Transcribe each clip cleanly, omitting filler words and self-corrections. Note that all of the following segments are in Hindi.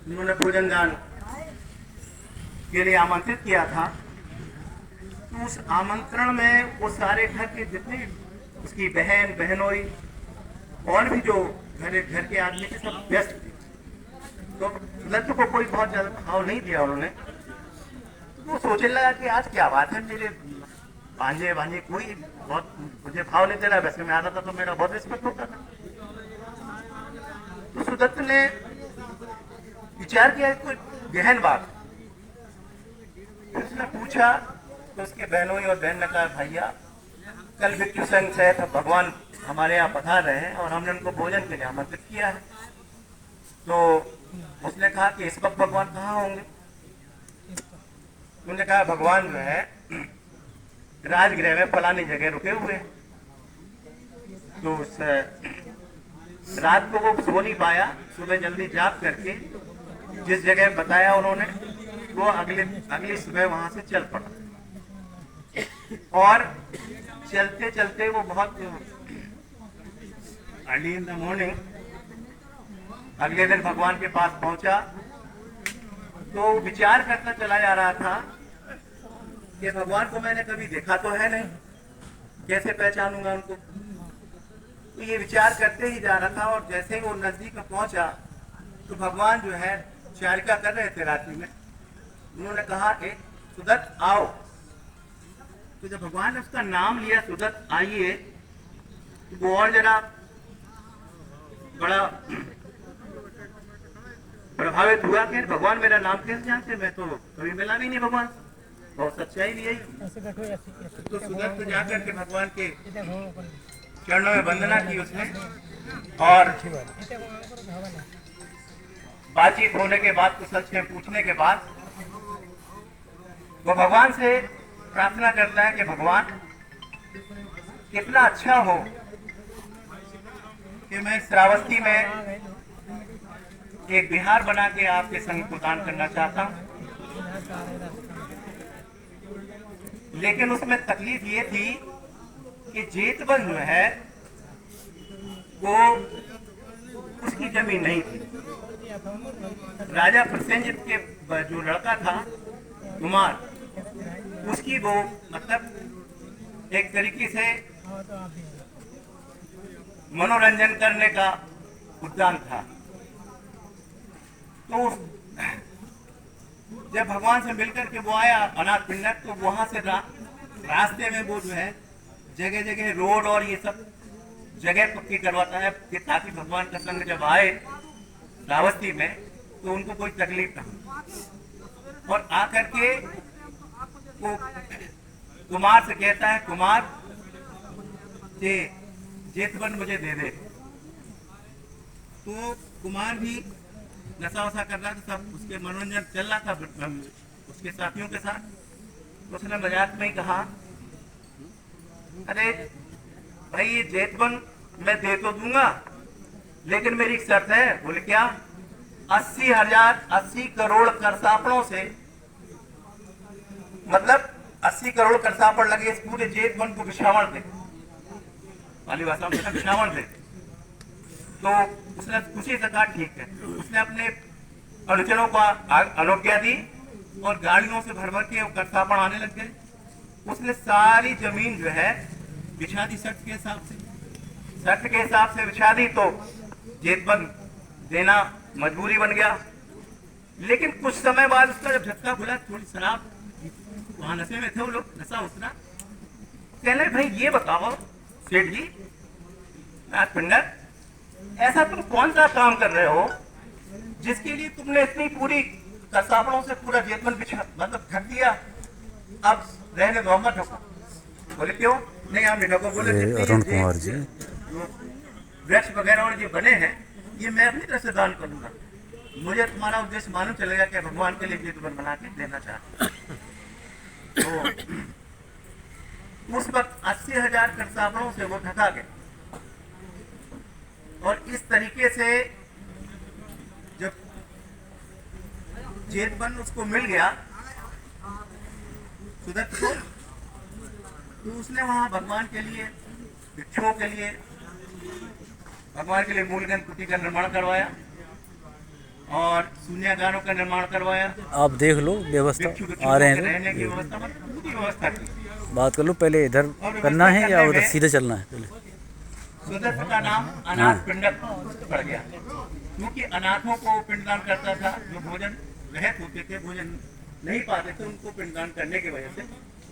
उन्होंने भोजन दान के लिए आमंत्रित किया था। तो उस आमंत्रण में वो सारे घर के जितने उसकी बहन बहनोई और भी जो घर के आदमी थे सब व्यस्त थे। तो लज्जू को कोई बहुत ज्यादा भाव नहीं दिया उन्होंने। तो वो सोचने लगा कि आज क्या बात है, मेरे भांजे भांजे कोई बहुत मुझे भाव नहीं दे रहा। वैसे मैं आता था तो मेरा बहुत रिस्पेक्ट होता था। तो सुदत्त ने विचार किया कोई गहन बात। उसने पूछा तो उसके बहनों और बहन ने कहा, भैया कल भिक्षु संघ से भगवान हमारे यहाँ पधार रहे हैं और हमने उनको भोजन के लिए आमंत्रित किया है। तो उसने कहा कि इस वक्त भगवान कहाँ होंगे? उन्होंने कहा भगवान जो है राजगृह में फलानी जगह रुके हुए हैं। तो उस रात को वो सो नहीं पाया। सुबह जल्दी जाग करके जिस जगह बताया उन्होंने वो अगली सुबह वहां से चल पड़ा। और चलते चलते वो बहुत अर्ली इन द मॉर्निंग अगले दिन भगवान के पास पहुंचा। तो विचार करता चला जा रहा था कि भगवान को मैंने कभी देखा तो है नहीं, कैसे पहचानूंगा उनको। तो ये विचार करते ही जा रहा था और जैसे ही वो नजदीक पहुंचा तो भगवान जो है चारिका कर रहे थे रात्रि में। उन्होंने कहा कि सुदत्त आओ। तो जब भगवान ने उसका नाम लिया सुदत्त आइए, तो वो और जरा बड़ा प्रभावित हुआ कि भगवान मेरा नाम कैसे जानते, मैं तो कभी मिला भी नहीं भगवान, बहुत सच्चाई भी यही। तो सुदत्त जाकर के भगवान के चरणों में वंदना की उसने और बातचीत होने के बाद कुशल क्षेम पूछने के बाद वो भगवान से प्रार्थना करता है कि भगवान कितना अच्छा हो कि मैं श्रावस्ती में एक विहार बना के आपके संग को दान करना चाहता हूं। लेकिन उसमें तकलीफ ये थी कि जेतवन जो है वो उसकी जमीन नहीं थी। राजा प्रसेनजित के जो लड़का था कुमार, उसकी वो मतलब एक तरीके से मनोरंजन करने का उद्यान था। तो जब भगवान से मिलकर के वो आया अनाथ पिंडक, तो वहां से रास्ते में वो जो है जगह जगह रोड और ये सब जगह पक्की करवाता है कि ताकि भगवान का संग जब आए श्रावस्ती में तो उनको कोई तकलीफ ना हो। और आकर के वो कुमार से कहता है, कुमार ये जेतवन मुझे दे दे। तो कुमार भी नशा वशा कर रहा था, सब उसके मनोरंजन चल रहा था उसके साथियों के साथ। उसने मजाक में ही कहा, अरे भाई ये जेतवन मैं दे तो दूंगा लेकिन मेरी एक शर्त है। बोले क्या? 80 करोड़ करसापड़ों से, मतलब 80 करोड़ करसापड़ लगे इस पूरे जेतवन को विश्रावण दे, वाली भाषा में विश्रावण दे। तो उसने खुशी से कहा ठीक है। उसने अपने अनुचरों को अनुज्ञा दी और गाड़ियों से भर भर के करसापड़ आने लग गए। उसने सारी जमीन जो है बिछा दी शर्त के हिसाब से बिछा दी। तो जेतवन देना मजबूरी बन गया। लेकिन कुछ समय बाद उसका जब झटका खुला, थोड़ी शराब, वहां नशे में थे वो लोग, नशा उसना कहने भाई ये बताओ सेठ जी नाथ पिंडक, ऐसा तुम कौन सा काम कर रहे हो जिसके लिए तुमने इतनी पूरी करसापड़ों से पूरा जेतवन बिछा मतलब ढक दिया, अब रहने दो मत ढको। बोले क्यों? नहीं हम नहीं ढको। बोले अरुण कुमार जी, वृक्ष वगैरह और ये बने हैं ये मैं अपनी तरफ से दान करूंगा। मुझे तुम्हारा उद्देश्य मालूम चलेगा कि भगवान के लिए जेतवन बना के देना चाहते। तो उस वक्त 80,000 करसापड़ों से वो ढका गया। और इस तरीके से जब जेतवन उसको मिल गया सुदत्त को, तो उसने वहां भगवान के लिए, भिक्षुओं के लिए, भगवान के लिए मूलगंध कुटी का निर्माण करवाया और शून्यागारों का निर्माण करवाया। आप देख लो व्यवस्था आ रहे हैं रहने की तो व्यवस्था पूरी व्यवस्था की। बात कर लो। पहले इधर और करना व्यवस्था है या करने उधर में सीधे चलना है पहले? सदस्य का नाम अनाथ पिंडक पड़ गया, क्योंकि अनाथों को पिंडदान करता था। जो भोजन रहित होते थे, भोजन नहीं पाते थे, उनको पिंडदान करने की वजह से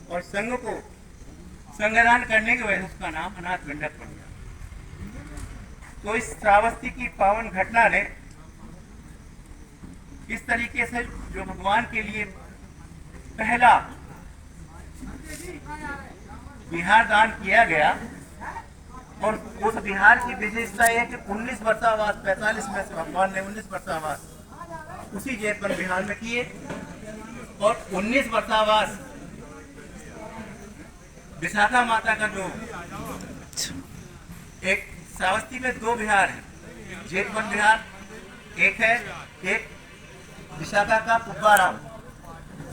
और संघ को संज्ञादान करने की वजह से उसका नाम अनाथ पिंडक पड़ गया। तो इस श्रावस्ती की पावन घटना ने इस तरीके से जो भगवान के लिए पहला विहार दान किया गया, और उस विहार की विशेषता है कि 19 वर्षावास 45 में से भगवान ने 19 वर्षावास उसी जेतवन विहार में किए, और 19 वर्षावास विशाखा माता का जो एक श्रावस्ती में 2 विहार है, जेतवन विहार एक है, एक विशाखा का पुब्बाराम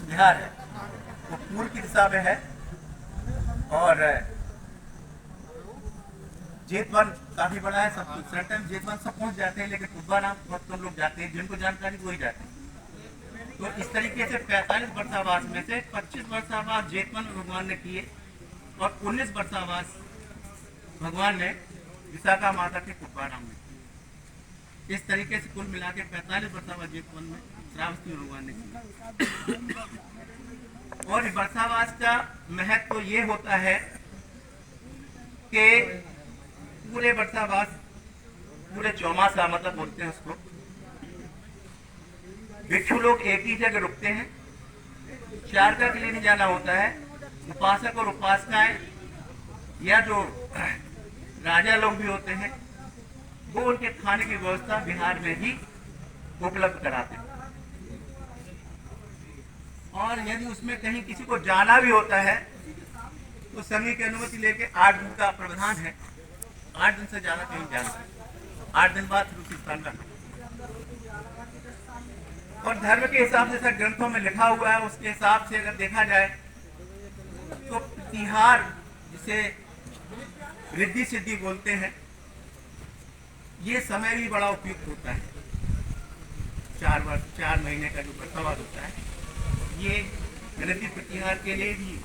विहार है, वो पूर्व की दिशा में है। और जेतवन काफी बड़ा है, सब सर्टन जेतवन सब पहुंच जाते हैं, लेकिन पुब्बाराम बहुत कम लोग जाते हैं, जिनको जानकारी वही जाते हैं। तो इस तरीके से 45 वर्षावास में से 25 वर्षावास जेतवन में भगवान ने किए, और 19 वर्षावास भगवान ने विशाखा माता के पुब्बाराम में किए। इस तरीके से कुल मिला के 45 वर्षावास जेतवन में श्रावस्ती में भगवान ने किया। और वर्षावास का महत्व तो ये होता है कि पूरे वर्षावास, पूरे चौमासा मतलब बोलते हैं उसको, भिक्षु लोग एक ही जगह रुकते हैं, चारका के लिए नहीं जाना होता है। उपासक और उपासिकाएं या जो राजा लोग भी होते हैं, वो उनके खाने की व्यवस्था बिहार में ही उपलब्ध कराते हैं। और यदि उसमें कहीं किसी को जाना भी होता है तो संघ की अनुमति लेके 8 दिन का प्रावधान है, 8 दिन से ज्यादा कहीं जाना, 8 दिन बाद फिर उसी स्थान का। और धर्म के हिसाब से सर ग्रंथों में लिखा हुआ है, उसके हिसाब से अगर देखा जाए तो तिहार, जिसे रिद्धि सिद्धि बोलते हैं, ये समय भी बड़ा उपयुक्त होता है। 4 महीने का जो वर्षावास होता है, ये रिद्धि प्रतिहार के लिए भी